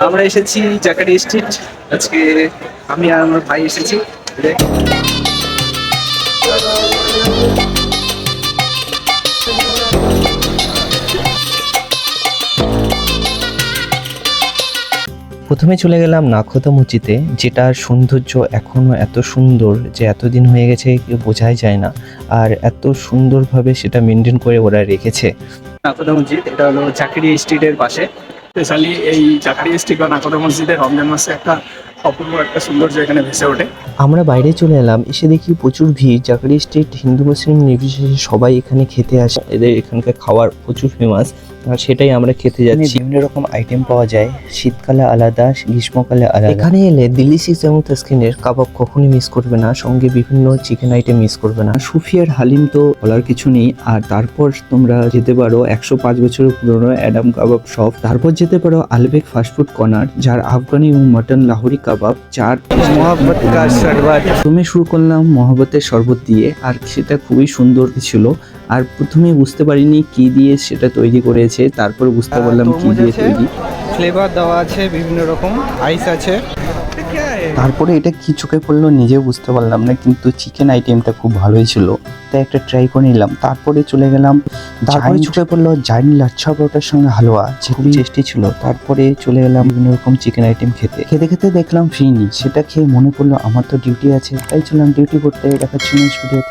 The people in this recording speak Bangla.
আমরা এসেছি জাকারি স্ট্রিট আজকে। আমি আর আমার ভাই এসেছি। প্রথমে চলে গেলাম নাখোদা মসজিদে, যেটার সৌন্দর্য এখনো এত সুন্দর যে এতদিন হয়ে গেছে কেউ বোঝাই যায় না। আর এত সুন্দরভাবে সেটা মেনটেন করে ওরা রেখেছে। নাকোদা মসজিদ এটা হলো জাকারি স্ট্রিটের পাশে। স্পেশালি এই জাকারি স্ট্রিট বা নাকোদা মসজিদে রমজান মাসে একটা অপূর্ব একটা সৌন্দর্য এখানে ভেসে ওঠে। আমরা বাইরে চলে এলাম, এসে দেখি প্রচুর ভিড়। জাকারি স্ট্রিট হিন্দু মুসলিম নির্বিশেষে সবাই এখানে খেতে আসে। এদের এখানকার খাবার প্রচুর ফেমাস, আর সেটাই আমরা খেতে যাচ্ছি। বিভিন্ন রকম আইটেম পাওয়া যায়, শীতকালে আলাদা, গ্রীষ্মকালে আলাদা। এখানে এলে দিল্লি সিক্স এবং তাসকিনের কাবাব কখনই মিস করবে না, সঙ্গে বিভিন্ন চিকেন আইটেম মিস করবে না। সুফিয়ার হালিম তো বলার কিছু নেই। আর তারপর তোমরা যেতে পারো 105 বছরের পুরনো অ্যাডাম কাবাব শপ। তারপর যেতে পারো আলবেক ফাস্টফুড কর্নার, যার আফগানি এবং মটন লাহোরি কাবাব, যার মোহাব্বত কা শরবত। প্রথমে শুরু করলাম মোহাব্বতের শরবত দিয়ে, আর সেটা খুবই সুন্দর ছিল। আর প্রথমে বুঝতে পারিনি কি দিয়ে সেটা তৈরি করেছে, তারপর বুঝতে পারলাম কি দিয়ে তৈরি। ফ্লেভার দেওয়া আছে, বিভিন্ন রকম আইস আছে। তারপরে এটা কি চোখে পড়লো নিজেও বুঝতে পারলাম না, কিন্তু চিকেন আইটেমটা খুব ভালোই ছিল, তাই একটা ট্রাই করে নিলাম। তারপরে চলে গেলাম, তারপরে চোখে পড়লো জাইন লাচ্ছা পরোটার সঙ্গে হালুয়া, যে খুবই টেস্টি ছিল। তারপরে চলে গেলাম বিভিন্ন রকম চিকেন আইটেম খেতে খেতে খেতে দেখলাম ফিরনি, সেটা খেয়ে মনে পড়লো আমার তো ডিউটি আছে, তাই চললাম ডিউটি করতে। দেখাচ্ছি নেক্সট ভিডিওতে।